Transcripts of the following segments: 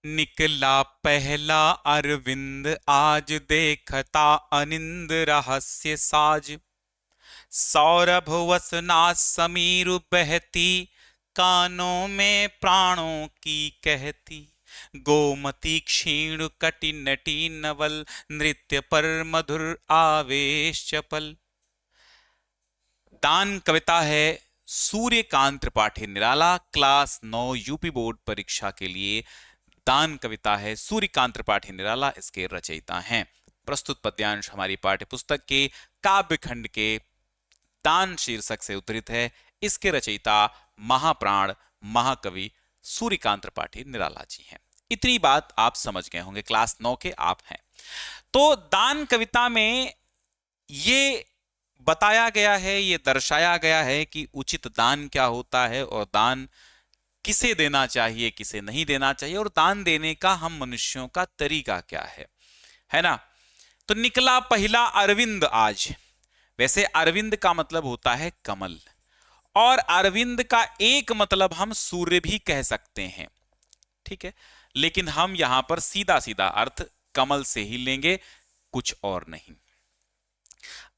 निकला पहला अरविंद आज, देखता अनिंद रहस्य साज। सौरभ वसना समीर बहती, कानों में प्राणों की कहती। गोमती क्षीण कटि नटी नवल, नृत्य पर मधुर आवेश चपल। दान कविता है Suryakant Tripathi Nirala, class 9 UP board परीक्षा के लिए दान कविता है सूर्यकांत त्रिपाठी निराला, इसके रचयिता हैं। प्रस्तुत पद्यांश हमारी पाठ्य पुस्तक के काव्यखंड के दान शीर्षक से उद्धृत है। इसके रचयिता महाप्राण महाकवि सूर्यकांत त्रिपाठी निराला जी हैं। इतनी बात आप समझ गए होंगे, क्लास 9 के आप हैं। तो दान कविता में ये बताया गया है, ये दर्शाया गया है कि उचित दान क्या होता है और दान किसे देना चाहिए, किसे नहीं देना चाहिए, और दान देने का हम मनुष्यों का तरीका क्या है ना। तो निकला पहला अरविंद आज। वैसे अरविंद का मतलब होता है कमल, और अरविंद का एक मतलब हम सूर्य भी कह सकते हैं, ठीक है, लेकिन हम यहां पर सीधा सीधा अर्थ कमल से ही लेंगे, कुछ और नहीं।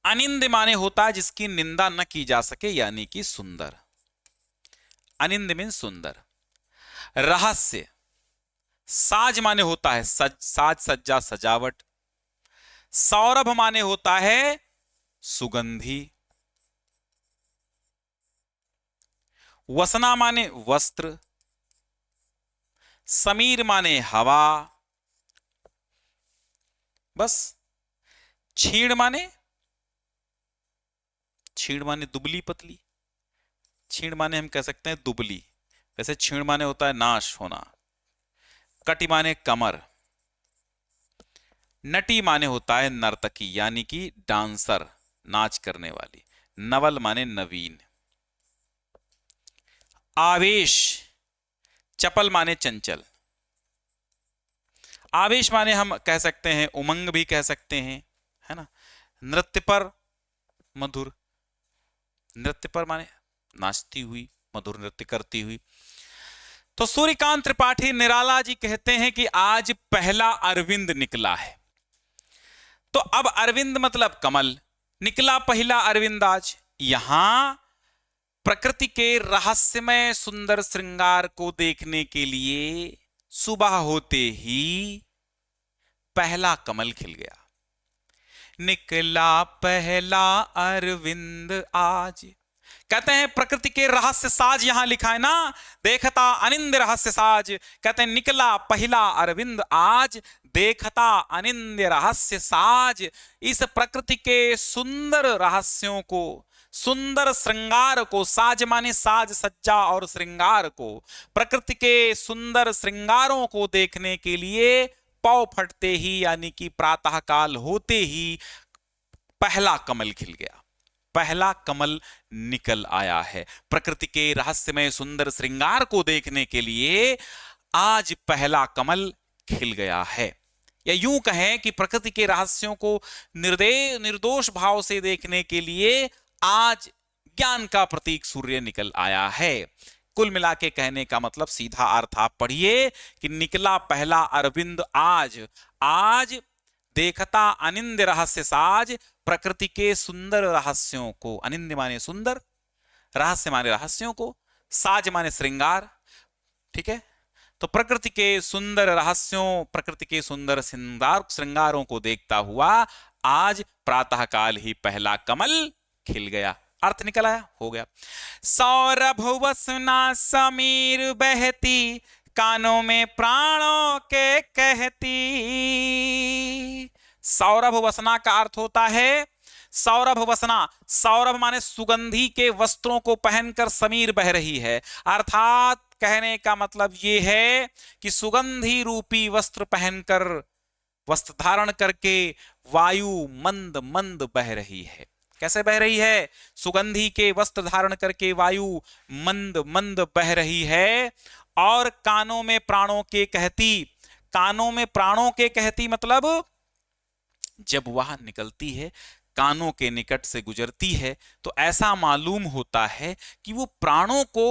अनिंद माने होता है जिसकी निंदा न की जा सके, यानी कि सुंदर। अनिंद मीन सुंदर। रहस्य, साज माने होता है साज सज्जा सजावट। सौरभ माने होता है सुगंधी। वसना माने वस्त्र। समीर माने हवा। बस। छीण माने दुबली पतली। छीण माने हम कह सकते हैं दुबली, वैसे छीण माने होता है नाश होना। कटि माने कमर। नटी माने होता है नर्तकी, यानी कि डांसर, नाच करने वाली। नवल माने नवीन। आवेश, चपल माने चंचल। आवेश माने हम कह सकते हैं उमंग भी कह सकते हैं, है ना। नृत्य पर मधुर, नृत्य पर माने नाचती हुई, मधुर नृत्य करती हुई। तो सूर्यकांत त्रिपाठी निराला जी कहते हैं कि आज पहला अरविंद निकला है। तो अब अरविंद मतलब कमल, निकला पहला अरविंद आज। यहां प्रकृति के रहस्यमय सुंदर श्रृंगार को देखने के लिए सुबह होते ही पहला कमल खिल गया। निकला पहला अरविंद आज। कहते हैं प्रकृति के रहस्य साज, यहां लिखा है ना, देखता अनिंद रहस्य साज। कहते हैं निकला पहला अरविंद आज, देखता अनिंद रहस्य साज। इस प्रकृति के सुंदर रहस्यों को, सुंदर श्रृंगार को, साज माने साज सज्जा और श्रृंगार को, प्रकृति के सुंदर श्रृंगारों को देखने के लिए पौ फटते ही, यानी कि प्रातः काल होते ही पहला कमल खिल गया, पहला कमल निकल आया है। प्रकृति के रहस्यमय सुंदर श्रृंगार को देखने के लिए आज पहला कमल खिल गया है। या यूं कहें कि प्रकृति के रहस्यों को निर्दोष भाव से देखने के लिए आज ज्ञान का प्रतीक सूर्य निकल आया है। कुल मिला के कहने का मतलब सीधा अर्थ आप पढ़िए कि निकला पहला अरविंद आज। आज देखता अनिंद रहस्य साज, प्रकृति के सुंदर रहस्यों को, अनिंद माने सुंदर, रहस्य माने रहस्यों को, साज माने श्रृंगार, ठीक है। तो प्रकृति के सुंदर रहस्यों, प्रकृति के सुंदर श्रृंगारों को देखता हुआ आज प्रातःकाल ही पहला कमल खिल गया। अर्थ निकल आया, हो गया। सौरभ वसना समीर बहती, कानों में प्राणों के कहती। सौरभ वसना का अर्थ होता है, सौरभ वसना, सौरभ माने सुगंधी के वस्त्रों को पहनकर समीर बह रही है। अर्थात कहने का मतलब यह है कि सुगंधी रूपी वस्त्र पहनकर, वस्त्र धारण करके वायु मंद मंद बह रही है। कैसे बह रही है? सुगंधी के वस्त्र धारण करके वायु मंद मंद बह रही है। और कानों में प्राणों के कहती, कानों में प्राणों के कहती मतलब जब वह निकलती है, कानों के निकट से गुजरती है, तो ऐसा मालूम होता है कि वो प्राणों को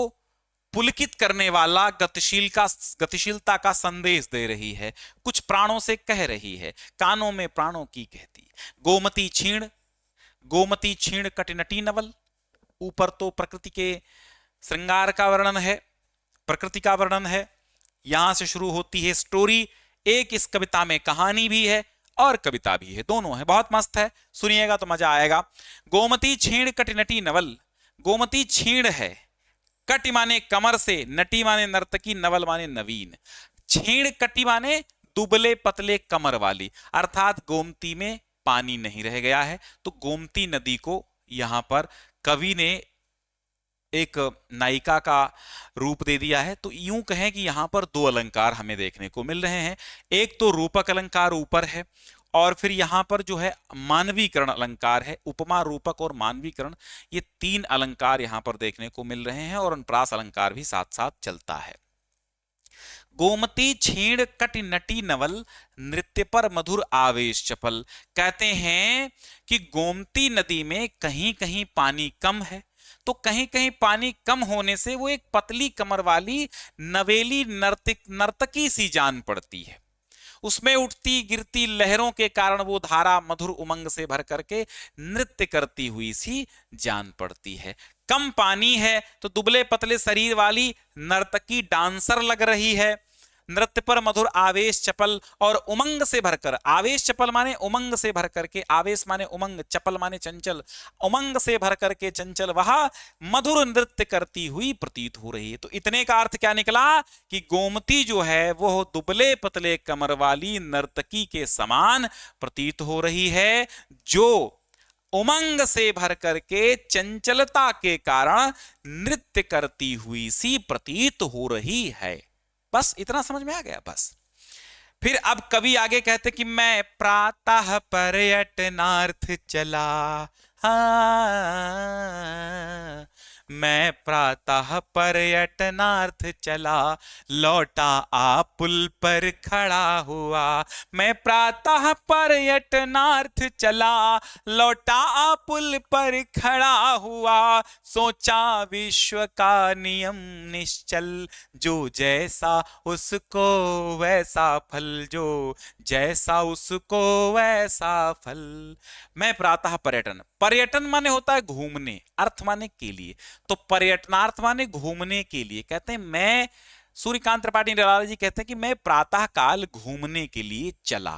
पुलकित करने वाला गतिशीलता का संदेश दे रही है, कुछ प्राणों से कह रही है, कानों में प्राणों की कहती। गोमती क्षीण कटिनटी नवल। ऊपर तो प्रकृति के श्रृंगार का वर्णन है, प्रकृति का वर्णन है, यहां से शुरू होती है स्टोरी। एक इस कविता में कहानी भी है और कविता भी है, दोनों है, बहुत मस्त है, सुनिएगा तो मजा आएगा। गोमती क्षीण कटिनटी नवल। गोमती क्षीण है, कटि माने कमर से, नटी माने नर्तकी, नवल माने नवीन। क्षीण कटि माने दुबले पतले कमर वाली, अर्थात गोमती में पानी नहीं रह गया है, तो गोमती नदी को यहां पर कवि ने एक नायिका का रूप दे दिया है। तो यूं कहें कि यहां पर दो अलंकार हमें देखने को मिल रहे हैं, एक तो रूपक अलंकार ऊपर है और फिर यहां पर जो है मानवीकरण अलंकार है। उपमा, रूपक और मानवीकरण, ये तीन अलंकार यहां पर देखने को मिल रहे हैं और अनुप्रास अलंकार भी साथ साथ चलता है। गोमती क्षीण कटि नटी नवल, नृत्य पर मधुर आवेश चपल। कहते हैं कि गोमती नदी में कहीं कहीं पानी कम है, तो कहीं कहीं पानी कम होने से वो एक पतली कमर वाली नवेली नर्तकी सी जान पड़ती है। उसमें उठती गिरती लहरों के कारण वो धारा मधुर उमंग से भर करके नृत्य करती हुई सी जान पड़ती है। कम पानी है तो दुबले पतले शरीर वाली नर्तकी डांसर लग रही है। नृत्य पर मधुर आवेश चपल, और उमंग से भरकर, आवेश चपल माने उमंग से भर करके, आवेश माने उमंग, चपल माने चंचल, उमंग से भर करके चंचल वह मधुर नृत्य करती हुई प्रतीत हो रही है। तो इतने का अर्थ क्या निकला कि गोमती जो है वह दुबले पतले कमर वाली नर्तकी के समान प्रतीत हो रही है, जो उमंग से भर करके चंचलता के कारण नृत्य करती हुई सी प्रतीत हो रही है। बस इतना समझ में आ गया। बस फिर अब कवि आगे कहते कि मैं प्रातः पर्यटनार्थ चला, हाँ मैं प्रातः पर्यटनार्थ चला, लौटा आ पुल पर खड़ा हुआ। मैं प्रातः पर्यटनार्थ चला, लौटा आ पुल पर खड़ा हुआ। सोचा विश्व का नियम निश्चल, जो जैसा उसको वैसा फल, जो जैसा उसको वैसा फल। मैं प्रातः पर्यटन, पर्यटन माने होता है घूमने, अर्थ माने के लिए, तो पर्यटनार्थ माने घूमने के लिए। कहते हैं मैं, सूर्यकांत त्रिपाठी निराला जी कहते हैं कि मैं प्रातः काल घूमने के लिए चला।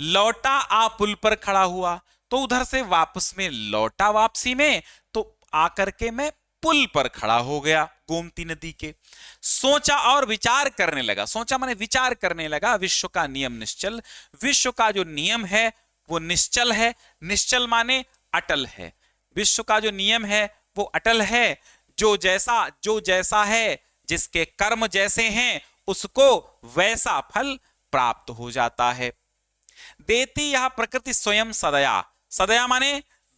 लौटा आ पुल पर खड़ा हुआ, तो उधर से वापस में लौटा, वापसी में तो आकर के मैं पुल पर खड़ा हो गया गोमती नदी के। सोचा और विचार करने लगा, सोचा माने विचार करने लगा। विश्व का नियम निश्चल, विश्व का जो नियम है वो निश्चल है, निश्चल माने अटल है। विश्व का जो नियम है वो अटल है, जो जैसा है, जिसके कर्म जैसे हैं उसको वैसा फल प्राप्त हो जाता है। देती यह प्रकृति स्वयं सदया, सदया माने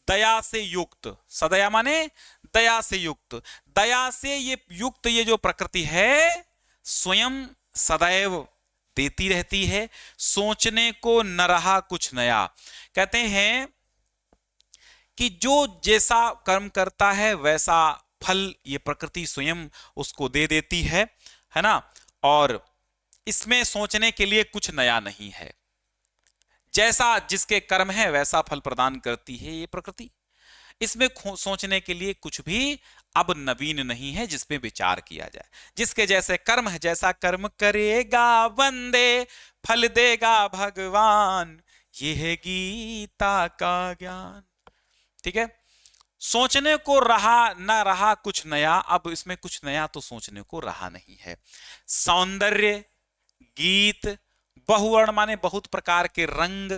दया से युक्त, सदया माने दया से युक्त, दया से ये युक्त ये जो प्रकृति है स्वयं सदैव देती रहती है, सोचने को न रहा कुछ नया। कहते हैं कि जो जैसा कर्म करता है वैसा फल ये प्रकृति स्वयं उसको दे देती है ना, और इसमें सोचने के लिए कुछ नया नहीं है। जैसा जिसके कर्म है वैसा फल प्रदान करती है ये प्रकृति, इसमें सोचने के लिए कुछ भी अब नवीन नहीं है जिसपे विचार किया जाए। जिसके जैसे कर्म है, जैसा कर्म करेगा वंदे फल देगा भगवान, ये है गीता का ज्ञान। ठीक है, सोचने को रहा ना रहा कुछ नया, अब इसमें कुछ नया तो सोचने को रहा नहीं है। सौंदर्य, गीत, बहुवर्ण माने बहुत प्रकार के रंग,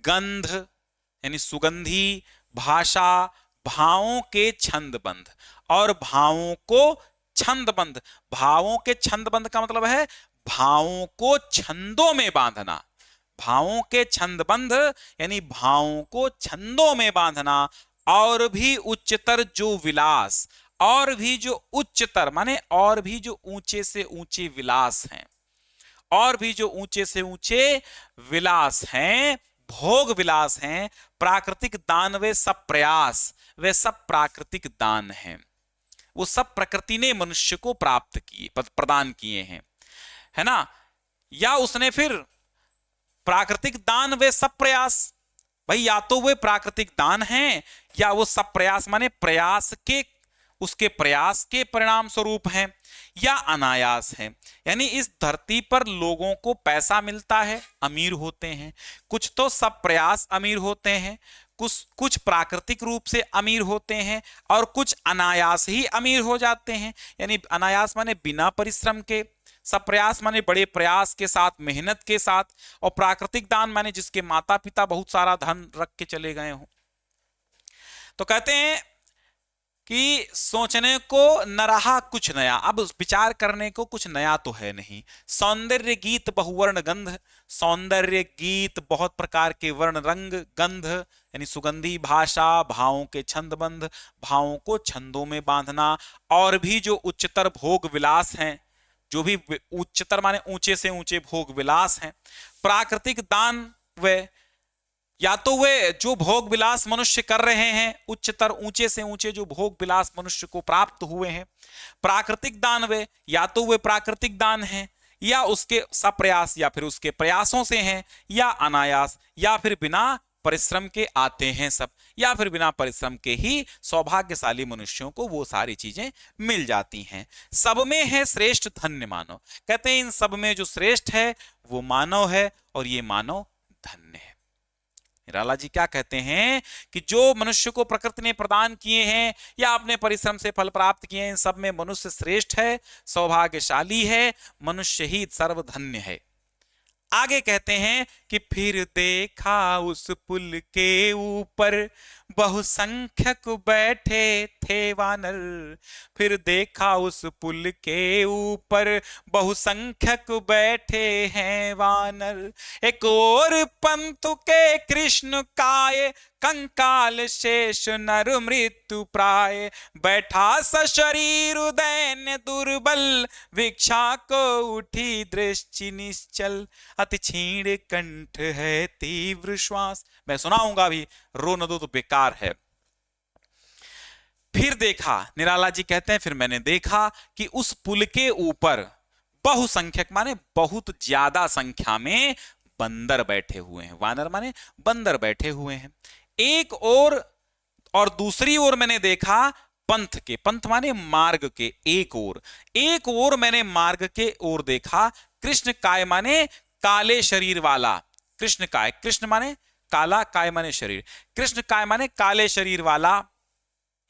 गंध यानी सुगंधी, भाषा, भावों के छंदबंध, और भावों को छंदबंध, भावों के छंदबंध का मतलब है भावों को छंदों में बांधना, भावों के छंदबंध यानी भावों को छंदों में बांधना। और भी उच्चतर जो विलास, और भी जो उच्चतर माने और भी जो ऊंचे से ऊंचे विलास हैं, और भी जो ऊंचे से ऊंचे विलास हैं, भोग विलास हैं, प्राकृतिक दान वे सब प्रयास, वे सब प्राकृतिक दान हैं। वो सब प्रकृति ने मनुष्य को प्राप्त किए, प्रदान किए हैं, है ना। या उसने फिर प्राकृतिक दान वे सब प्रयास, भाई या तो वे प्राकृतिक दान हैं या वो सब प्रयास माने प्रयास के, उसके प्रयास के परिणाम स्वरूप हैं, या अनायास हैं। यानी इस धरती पर लोगों को पैसा मिलता है, अमीर होते हैं, कुछ तो सब प्रयास अमीर होते हैं, कुछ प्राकृतिक रूप से अमीर होते हैं, और कुछ अनायास ही अमीर हो जाते हैं। यानी अनायास माने बिना परिश्रम के, सब प्रयास माने बड़े प्रयास के साथ, मेहनत के साथ, और प्राकृतिक दान माने जिसके माता पिता बहुत सारा धन रख के चले गए हों। तो कहते हैं कि सोचने को न रहा कुछ नया, अब विचार करने को कुछ नया तो है नहीं। सौंदर्य गीत बहुवर्ण गंध, सौंदर्य गीत बहुत प्रकार के वर्ण रंग, गंध यानी सुगंधी भाषा, भावों के छंदबंध, भावों को छंदों में बांधना, और भी जो उच्चतर भोग विलास हैं, जो भी उच्चतर माने ऊंचे से ऊंचे भोग विलास हैं। प्राकृतिक दान वे, या तो वे जो भोग विलास मनुष्य कर रहे हैं, उच्चतर ऊंचे से ऊंचे जो भोग विलास मनुष्य को प्राप्त हुए हैं। प्राकृतिक दान वे, या तो वे प्राकृतिक दान हैं, या उसके सप्रयास या फिर उसके प्रयासों से हैं, या अनायास या फिर बिना परिश्रम के आते हैं सब, या फिर बिना परिश्रम के ही सौभाग्यशाली मनुष्यों को वो सारी चीजें मिल जाती हैं। सब में है श्रेष्ठ धन्य मानव, कहते हैं इन सब में जो श्रेष्ठ है वो मानव है, और ये मानव धन्य है। निराला जी क्या कहते हैं कि जो मनुष्य को प्रकृति ने प्रदान किए हैं या अपने परिश्रम से फल प्राप्त किए हैं, इन सब में मनुष्य श्रेष्ठ है, सौभाग्यशाली है, मनुष्य ही सर्वधन्य है। आगे कहते हैं कि फिर देखा उस पुल के ऊपर बहुसंख्यक बैठे थे वानर, फिर देखा उस पुल के ऊपर बहुसंख्यक बैठे हैं वानर। एक और पंतु के कृष्ण काय, कंकाल शेष नर मृत्यु प्राय, बैठा सशरीर दैन्य दुर्बल, भिक्षा को उठी दृष्टि निश्चल, अति क्षीण कंठ है तीव्र श्वास। मैं सुनाऊंगा भी, रो न दो तो बेकार है। फिर देखा, निराला जी कहते हैं फिर मैंने देखा कि उस पुल के ऊपर बहुसंख्यक माने बहुत ज्यादा संख्या में बंदर बैठे हुए हैं, वानर माने बंदर बैठे हुए हैं। एक और दूसरी ओर मैंने देखा पंथ के, पंथ माने मार्ग के, एक और मैंने मार्ग के ओर देखा कृष्ण काय माने काले शरीर वाला, कृष्ण काय, कृष्ण माने काला, काय माने शरीर, कृष्ण काय माने काले शरीर वाला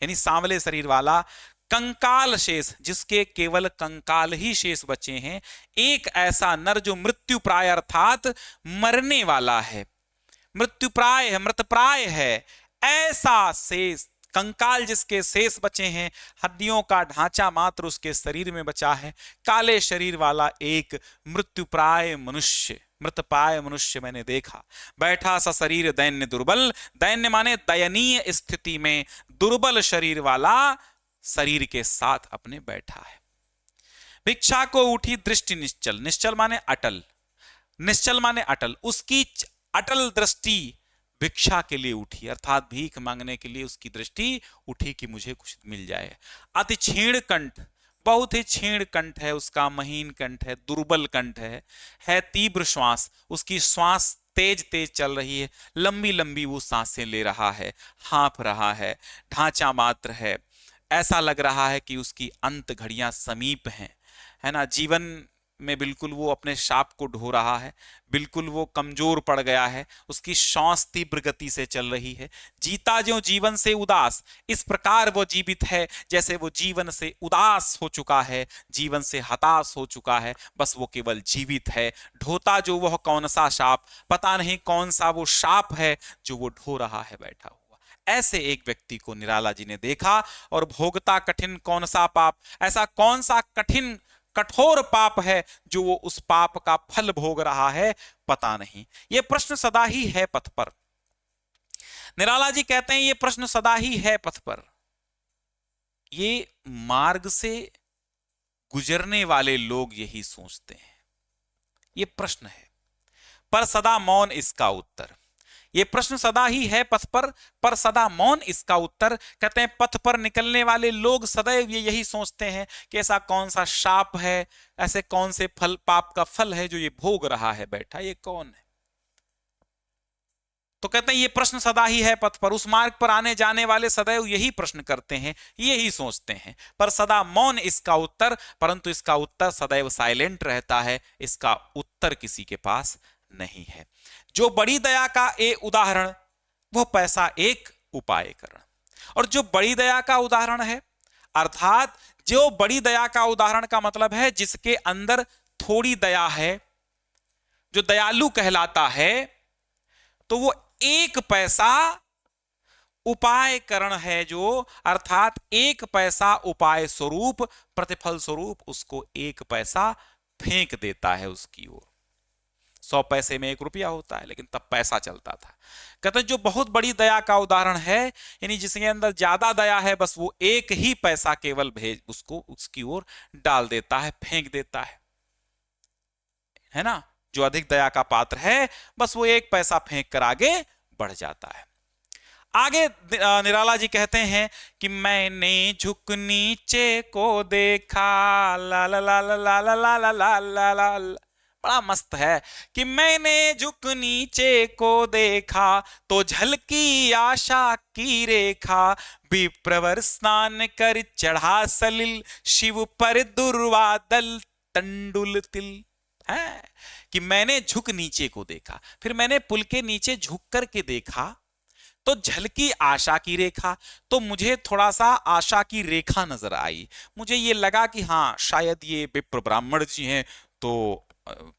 यानी सांवले शरीर वाला, कंकाल शेष जिसके केवल कंकाल ही शेष बचे हैं, एक ऐसा नर जो मृत्यु प्राय अर्थात मरने वाला है, मृत्यु प्राय है, मृत प्राय है, ऐसा शेष कंकाल जिसके शेष बचे हैं, हड्डियों का ढांचा मात्र उसके शरीर में बचा है, काले शरीर वाला एक मृत्युप्राय मनुष्य, मृतप्राय मनुष्य मैंने देखा। बैठा सा शरीर दैन्य दुर्बल, दैन्य माने दयनीय स्थिति में, दुर्बल शरीर वाला शरीर के साथ अपने बैठा है। भिक्षा को उठी दृष्टि निश्चल, निश्चल माने अटल, निश्चल माने अटल, उसकी अटल दृष्टि भिक्षा के लिए उठी, अर्थात भीख मांगने के लिए उसकी दृष्टि उठी कि मुझे कुछ मिल जाए। अति क्षीण कंठ, बहुत ही क्षीण कंठ है उसका, महीन कंठ है, दुर्बल कंठ है तीव्र श्वास, उसकी श्वास तेज तेज चल रही है, लंबी लंबी वो सांसें ले रहा है, हाँफ रहा है, ढांचा मात्र है, ऐसा लग रहा है कि उसकी अंत घड़ियां समीप हैं, है ना। जीवन में बिल्कुल वो अपने शाप को ढो रहा है, बिल्कुल वो कमजोर पड़ गया है, उसकी श्वास तीव्र गति से चल रही है। जीता जो जीवन से उदास, इस प्रकार वो जीवित है जैसे वो जीवन से उदास हो चुका है, जीवन से हताश हो चुका है, बस वो केवल जीवित है। ढोता जो वह कौन सा शाप, पता नहीं कौन सा वो शाप है जो वो ढो रहा है बैठा हुआ। ऐसे एक व्यक्ति को निराला जी ने देखा, और भोगता कठिन कौन सा पाप, ऐसा कौन सा कठिन कठोर पाप है जो वो उस पाप का फल भोग रहा है, पता नहीं। ये प्रश्न सदा ही है पथ पर। निराला जी कहते हैं ये प्रश्न सदा ही है पथ पर। ये मार्ग से गुजरने वाले लोग यही सोचते हैं, ये प्रश्न है, पर सदा मौन इसका उत्तर। ये प्रश्न सदा ही है पथ पर सदा मौन इसका उत्तर। कहते हैं पथ पर निकलने वाले लोग सदैव ये यही सोचते हैं कि ऐसा कौन सा शाप है, ऐसे कौन से फल पाप का फल है जो ये भोग रहा है बैठा, ये कौन है। तो कहते हैं ये प्रश्न सदा ही है पथ पर, उस मार्ग पर आने जाने वाले सदैव यही प्रश्न करते हैं, यही सोचते हैं, पर सदा मौन इसका उत्तर, परंतु इसका उत्तर सदैव साइलेंट रहता है, इसका उत्तर किसी के पास नहीं है। जो बड़ी दया का उदाहरण वो पैसा एक उपाय करण। और जो बड़ी दया का उदाहरण है, अर्थात जो बड़ी दया का उदाहरण का मतलब है जिसके अंदर थोड़ी दया है, जो दयालु कहलाता है, तो वो एक पैसा उपाय करण है, जो अर्थात एक पैसा उपाय स्वरूप, प्रतिफल स्वरूप उसको एक पैसा फेंक देता है उसकी ओर। 100 पैसे में 1 रुपया होता है, लेकिन तब पैसा चलता था। कहते हैं जो बहुत बड़ी दया का उदाहरण है, यानी जिसके अंदर ज्यादा दया है, बस वो एक ही पैसा केवल भेज उसको उसकी ओर डाल देता है, फेंक देता है ना। जो अधिक दया का पात्र है, बस वो एक पैसा फेंक कर आगे बढ़ जाता है। आगे निराला जी कहते हैं कि मैंने झुक नीचे को देखा, ला ला ला ला ला ला ला ला ला ला ला, बड़ा मस्त है कि मैंने झुक नीचे को देखा तो झलकी आशा की रेखा, विप्रवर स्नान कर चढ़ा सलिल, शिव पर दुर्वादल तंडुल तिल। है कि मैंने झुक नीचे को देखा, फिर मैंने पुल के नीचे झुक करके देखा तो झलकी आशा की रेखा, तो मुझे थोड़ा सा आशा की रेखा नजर आई। मुझे ये लगा कि हाँ शायद ये विप्र ब्राह्मण जी हैं, तो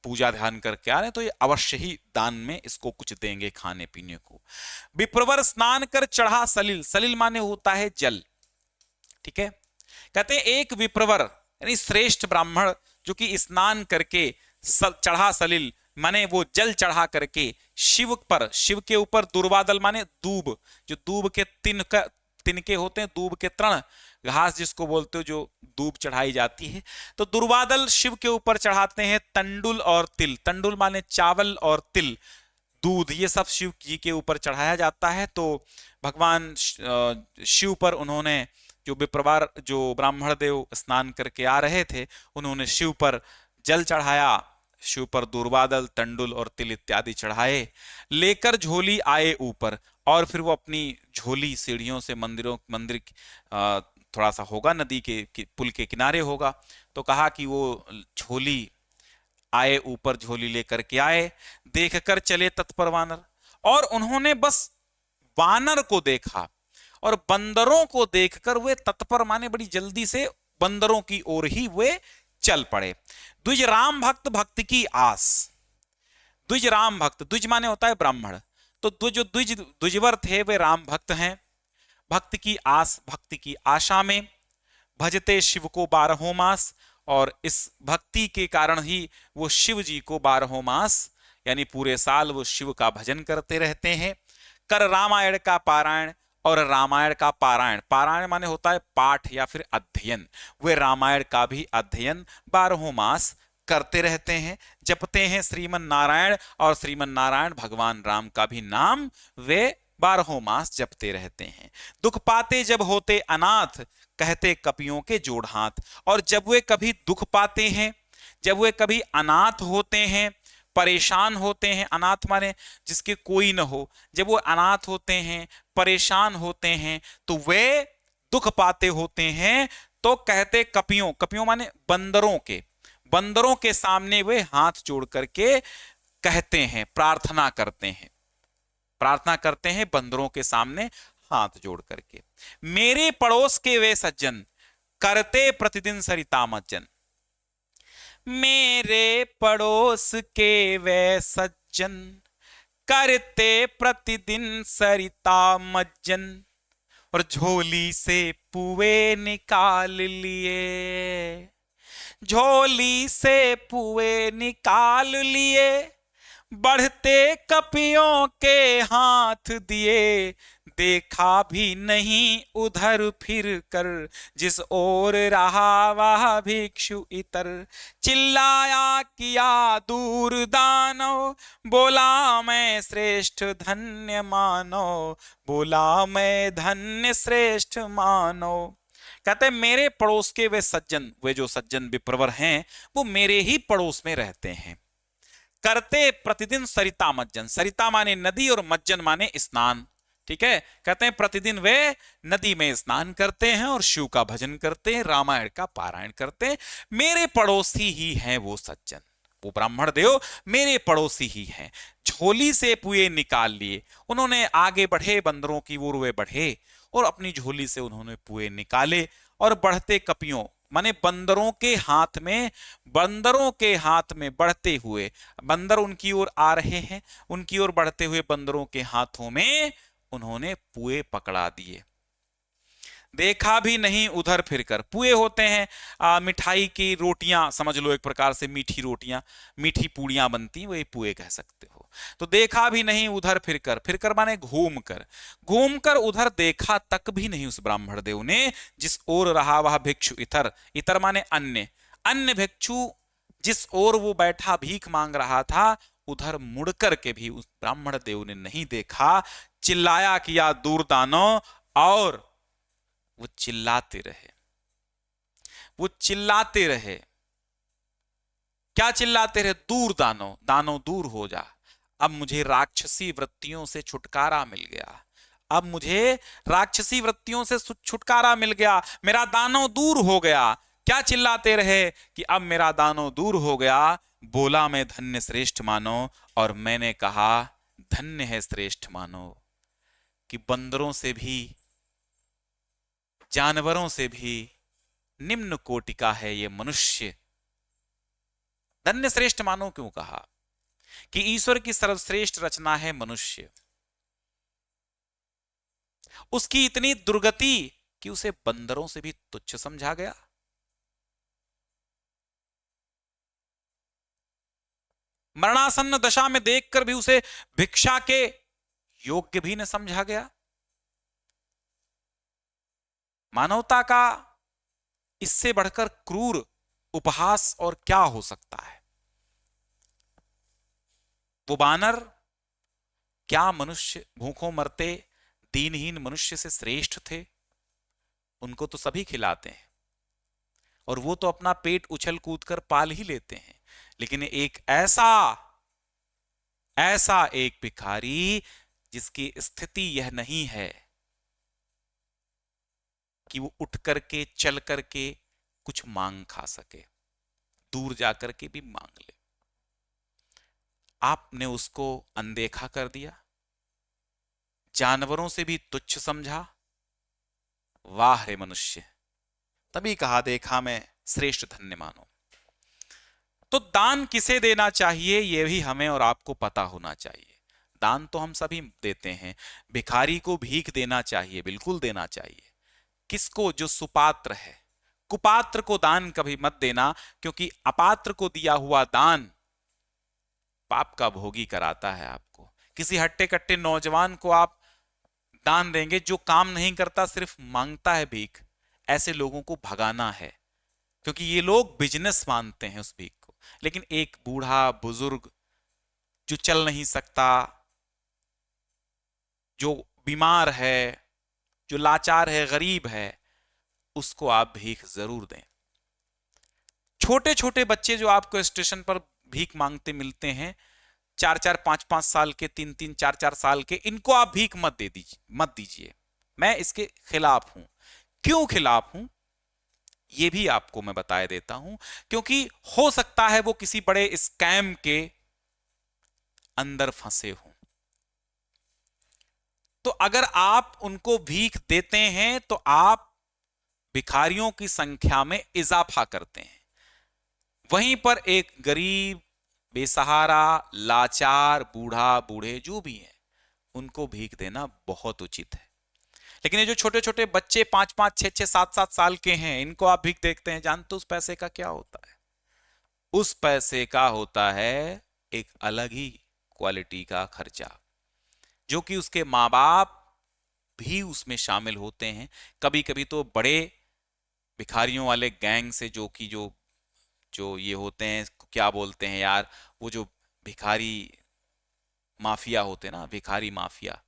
पूजा ध्यान करके आ रहे हैं, तो ये अवश्य ही दान में इसको कुछ देंगे खाने पीने को। विप्रवर स्नान कर चढ़ा सलिल, सलिल माने होता है जल, ठीक है। कहते हैं एक विप्रवर यानी श्रेष्ठ ब्राह्मण जो कि स्नान करके चढ़ा सलिल माने वो जल चढ़ा करके शिव पर, शिव के ऊपर दुर्वादल माने दूब, जो दूब के तिनके होते हैं, दूब के तृण, घास जिसको बोलते हो, जो दूब चढ़ाई जाती है, तो दुर्वादल शिव के ऊपर चढ़ाते हैं। तंडुल और तिल, तंडुल माने चावल और तिल दूध, ये सब शिव जी के ऊपर चढ़ाया जाता है। तो भगवान शिव पर उन्होंने जो विप्रवार जो ब्राह्मण देव स्नान करके आ रहे थे, उन्होंने शिव पर जल चढ़ाया, शिव पर दुर्वादल तंडुल और तिल इत्यादि चढ़ाए, लेकर झोली आए ऊपर, और फिर वो अपनी झोली सीढ़ियों से मंदिर थोड़ा सा होगा नदी के पुल के किनारे होगा, तो कहा कि वो झोली आए ऊपर, झोली लेकर के आए, देखकर चले तत्पर वानर, और उन्होंने बस वानर को देखा और बंदरों को देखकर वे तत्पर माने बड़ी जल्दी से बंदरों की ओर ही वे चल पड़े। द्विज राम भक्त भक्ति की आस, द्विज राम भक्त, द्विज माने होता है ब्राह्मण, तो द्विजवर थे वे राम भक्त हैं। भक्ति की आस, भक्ति की आशा में भजते शिव को 12 मास, और इस भक्ति के कारण ही वो शिव जी को 12 मास यानी पूरे साल वो शिव का भजन करते रहते हैं। कर रामायण का पारायण, और रामायण का पारायण, पारायण माने होता है पाठ या फिर अध्ययन, वे रामायण का भी अध्ययन 12 मास करते रहते हैं। जपते हैं श्रीमन नारायण, और श्रीमन नारायण भगवान राम का भी नाम वे 12 मास जपते रहते हैं। दुख पाते जब होते अनाथ, कहते कपियों के जोड़ हाथ, और जब वे कभी दुख पाते हैं, जब वे कभी अनाथ होते हैं, परेशान होते हैं, अनाथ माने जिसके कोई न हो, जब वो अनाथ होते हैं, परेशान होते हैं, तो वे दुख पाते होते हैं, तो कहते कपियों, कपियों माने बंदरों के सामने वे हाथ जोड़ करके कहते हैं, प्रार्थना करते हैं बंदरों के सामने हाथ जोड़ करके। मेरे पड़ोस के वे सज्जन, करते प्रतिदिन सरिता मज्जन, मेरे पड़ोस के वे सज्जन, करते प्रतिदिन सरिता मज्जन, और झोली से पुए निकाल लिए, झोली से पुए निकाल लिए, बढ़ते कपियों के हाथ दिए, देखा भी नहीं उधर फिर कर, जिस ओर रहा वह भिक्षु इतर। चिल्लाया किया दूर दानव, बोला मैं श्रेष्ठ धन्य मानव, बोला मैं धन्य श्रेष्ठ मानव। कहते हैं मेरे पड़ोस के वे सज्जन, वे जो सज्जन विप्रवर हैं, वो मेरे ही पड़ोस में रहते हैं। करते प्रतिदिन सरिता मज्जन, सरिता माने नदी और मज्जन माने स्नान। ठीक है, कहते हैं प्रतिदिन वे नदी में स्नान करते हैं और शिव का भजन करते हैं, रामायण का पारायण करते हैं। मेरे पड़ोसी ही हैं वो सज्जन, वो ब्राह्मण देव मेरे पड़ोसी ही हैं। झोली से पुए निकाल लिए, उन्होंने आगे बढ़े, बंदरों की ओर वे बढ़े और अपनी झोली से उन्होंने पुए निकाले और बढ़ते कपियों माने बंदरों के हाथ में, बंदरों के हाथ में बढ़ते हुए, बंदर उनकी ओर आ रहे हैं, उनकी ओर बढ़ते हुए बंदरों के हाथों में उन्होंने पुए पकड़ा दिए। देखा भी नहीं उधर फिरकर, पुए होते हैं मिठाई की रोटियां, समझ लो एक प्रकार से मीठी रोटियां, मीठी पूड़ियां बनती, वही पुए कह सकते हो। तो देखा भी नहीं उधर फिरकर, फिरकर माने घूम कर, घूम कर उधर देखा तक भी नहीं उस ब्राह्मण देव ने, जिस ओर रहा वह भिक्षु इतर, इतर माने अन्य, अन्य भिक्षु जिस ओर वो बैठा भीख मांग रहा था, उधर मुड़कर के भी उस ब्राह्मण देव ने नहीं देखा। चिल्लाया किया दूर दानो, और वो चिल्लाते रहे, वो चिल्लाते रहे। क्या चिल्लाते रहे? दूर दानो, दानो दूर हो जा, अब मुझे राक्षसी वृत्तियों से छुटकारा मिल गया, अब मुझे राक्षसी वृत्तियों से छुटकारा मिल गया, मेरा दानव दूर हो गया। क्या चिल्लाते रहे कि अब मेरा दानव दूर हो गया। बोला मैं धन्य श्रेष्ठ मानो, और मैंने कहा धन्य है श्रेष्ठ मानो, कि बंदरों से भी, जानवरों से भी निम्न कोटि का है ये मनुष्य। धन्य श्रेष्ठ मानो क्यों कहा? कि ईश्वर की सर्वश्रेष्ठ रचना है मनुष्य, उसकी इतनी दुर्गति कि उसे बंदरों से भी तुच्छ समझा गया। मरणासन्न दशा में देखकर भी उसे भिक्षा के योग्य भी न समझा गया। मानवता का इससे बढ़कर क्रूर उपहास और क्या हो सकता है? वो बानर क्या मनुष्य भूखों मरते दीनहीन मनुष्य से श्रेष्ठ थे? उनको तो सभी खिलाते हैं और वो तो अपना पेट उछल कूद कर पाल ही लेते हैं, लेकिन एक ऐसा एक भिखारी जिसकी स्थिति यह नहीं है कि वो उठ करके चल करके कुछ मांग खा सके, दूर जाकर के भी मांग ले, आपने उसको अनदेखा कर दिया, जानवरों से भी तुच्छ समझा। वाह रे मनुष्य! तभी कहा देखा मैं श्रेष्ठ धन्य मानो। तो दान किसे देना चाहिए यह भी हमें और आपको पता होना चाहिए। दान तो हम सभी देते हैं, भिखारी को भीख देना चाहिए, बिल्कुल देना चाहिए। किसको? जो सुपात्र है। कुपात्र को दान कभी मत देना, क्योंकि अपात्र को दिया हुआ दान पाप का भोगी कराता है आपको। किसी हट्टे कट्टे नौजवान को आप दान देंगे जो काम नहीं करता, सिर्फ मांगता है भीख, ऐसे लोगों को भगाना है, क्योंकि ये लोग बिजनेस मानते हैं उस भीख को। लेकिन एक बूढ़ा बुजुर्ग जो चल नहीं सकता, जो बीमार है, जो लाचार है, गरीब है, उसको आप भीख जरूर दें। छोटे छोटे बच्चे जो आपको स्टेशन पर भीख मांगते मिलते हैं, 4-4 5-5 साल के, 3-3 4-4 साल के, इनको आप भीख मत दीजिए। मैं इसके खिलाफ हूं। क्यों खिलाफ हूं ये भी आपको मैं बताए देता हूं। क्योंकि हो सकता है वो किसी बड़े स्कैम के अंदर फंसे हों। तो अगर आप उनको भीख देते हैं तो आप भिखारियों की संख्या में इजाफा करते हैं। वहीं पर एक गरीब, बेसहारा, लाचार, बूढ़ा, बूढ़े जो भी हैं, उनको भीख देना बहुत उचित है। लेकिन ये जो छोटे छोटे बच्चे 5-5 6-6 7-7 साल के हैं, इनको आप भीख देखते हैं, जानते हो उस पैसे का क्या होता है? उस पैसे का होता है एक अलग ही क्वालिटी का खर्चा, जो कि उसके माँ बाप भी उसमें शामिल होते हैं। कभी कभी तो बड़े भिखारियों वाले गैंग से, जो कि जो जो ये होते हैं, क्या बोलते हैं यार, वो जो भिखारी माफिया होते हैं ना, भिखारी माफिया,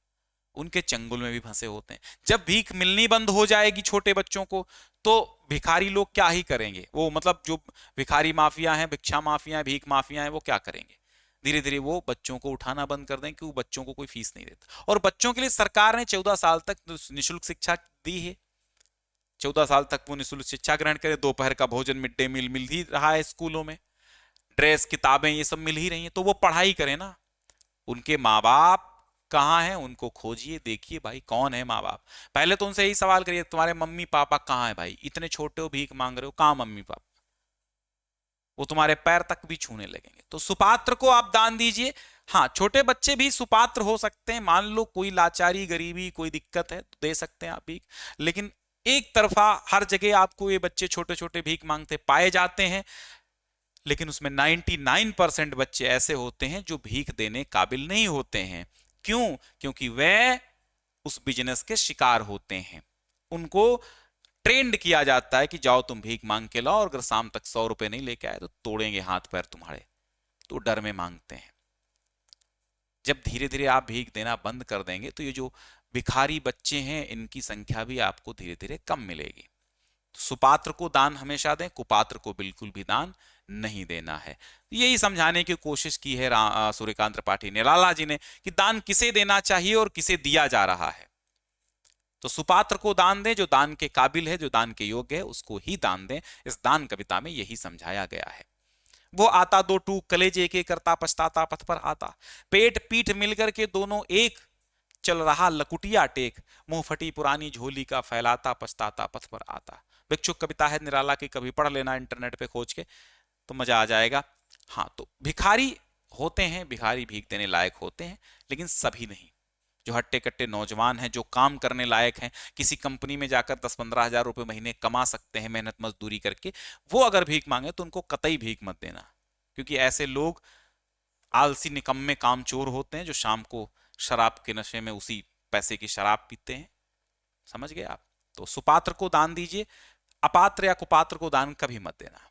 उनके चंगुल में भी फंसे होते हैं। जब भीख मिलनी बंद हो जाएगी छोटे बच्चों को, तो भिखारी लोग क्या ही करेंगे, वो मतलब जो भिखारी माफिया हैं, भिक्षा माफिया हैं, भीख माफिया हैं, वो क्या करेंगे, धीरे धीरे वो बच्चों को उठाना बंद कर दें, क्योंकि बच्चों को कोई फीस नहीं देता। और बच्चों के लिए सरकार ने 14 साल तक निःशुल्क शिक्षा दी है। 14 साल तक वो निःशुल्क शिक्षा ग्रहण करे, दोपहर का भोजन मिड डे मील मिल ही रहा है स्कूलों में, ड्रेस किताबें ये सब मिल ही रही हैं, तो वो पढ़ाई करें ना। उनके माँ बाप कहाँ हैं, उनको खोजिए, देखिए भाई कौन है माँ बाप। पहले तो उनसे यही सवाल करिए, तुम्हारे मम्मी पापा कहाँ है भाई, इतने छोटे हो भीख मांग रहे हो, कहाँ मम्मी पापा, वो तुम्हारे पैर तक भी छूने लगेंगे। तो सुपात्र को आप दान दीजिए। हाँ, छोटे बच्चे भी सुपात्र हो सकते हैं, मान लो कोई लाचारी गरीबी कोई दिक्कत है तो दे सकते हैं आप भीख, लेकिन एक तरफा हर जगह आपको ये बच्चे छोटे छोटे भीख मांगते पाए जाते हैं। लेकिन उसमें 99% बच्चे ऐसे होते हैं जो भीख देने काबिल नहीं होते हैं। क्यों? क्योंकि वे उस बिजनेस के शिकार होते हैं। उनको ट्रेंड किया जाता है कि जाओ तुम भीख मांग के लाओ, और अगर शाम तक 100 रुपए नहीं लेके आए तो तोड़ेंगे हाथ पैर तुम्हारे, तो डर में मांगते हैं। जब धीरे धीरे आप भीख देना बंद कर देंगे, तो ये जो भिखारी बच्चे हैं, इनकी संख्या भी आपको धीरे धीरे कम मिलेगी। सुपात्र को दान हमेशा दें, कुपात्र को बिल्कुल भी दान नहीं देना है। यही समझाने की कोशिश की है सूर्यकांत त्रिपाठी निराला जी ने, कि दान किसे देना चाहिए और किसे दिया जा रहा है। तो सुपात्र को दान दें, जो दान के काबिल है, जो दान के योग्य है, उसको ही दान दें। इस दान कविता में यही समझाया गया है। वो आता दो टूक, कलेजे के करता पछताता पथ पर आता, पेट पीठ मिलकर के दोनों एक, चल रहा लकुटिया टेक, मुंह फटी पुरानी झोली का फैलाता पछताता पथ पर आता। भिक्षुक कविता है निराला की, कभी पढ़ लेना इंटरनेट पे खोज के, तो मजा आ जाएगा। हाँ, तो भिखारी होते हैं, भिखारी भीख देने लायक होते हैं, लेकिन सभी नहीं। जो हट्टे कट्टे नौजवान हैं, जो काम करने लायक हैं, किसी कंपनी में जाकर 10-15 हजार रुपए महीने कमा सकते हैं मेहनत मजदूरी करके, वो अगर भीख मांगे तो उनको कतई भीख मत देना। क्योंकि ऐसे लोग आलसी निकम्मे कामचोर होते हैं, जो शाम को शराब के नशे में उसी पैसे की शराब पीते हैं। समझ गए आप? तो सुपात्र को दान दीजिए, अपात्र या कुपात्र को दान कभी मत देना।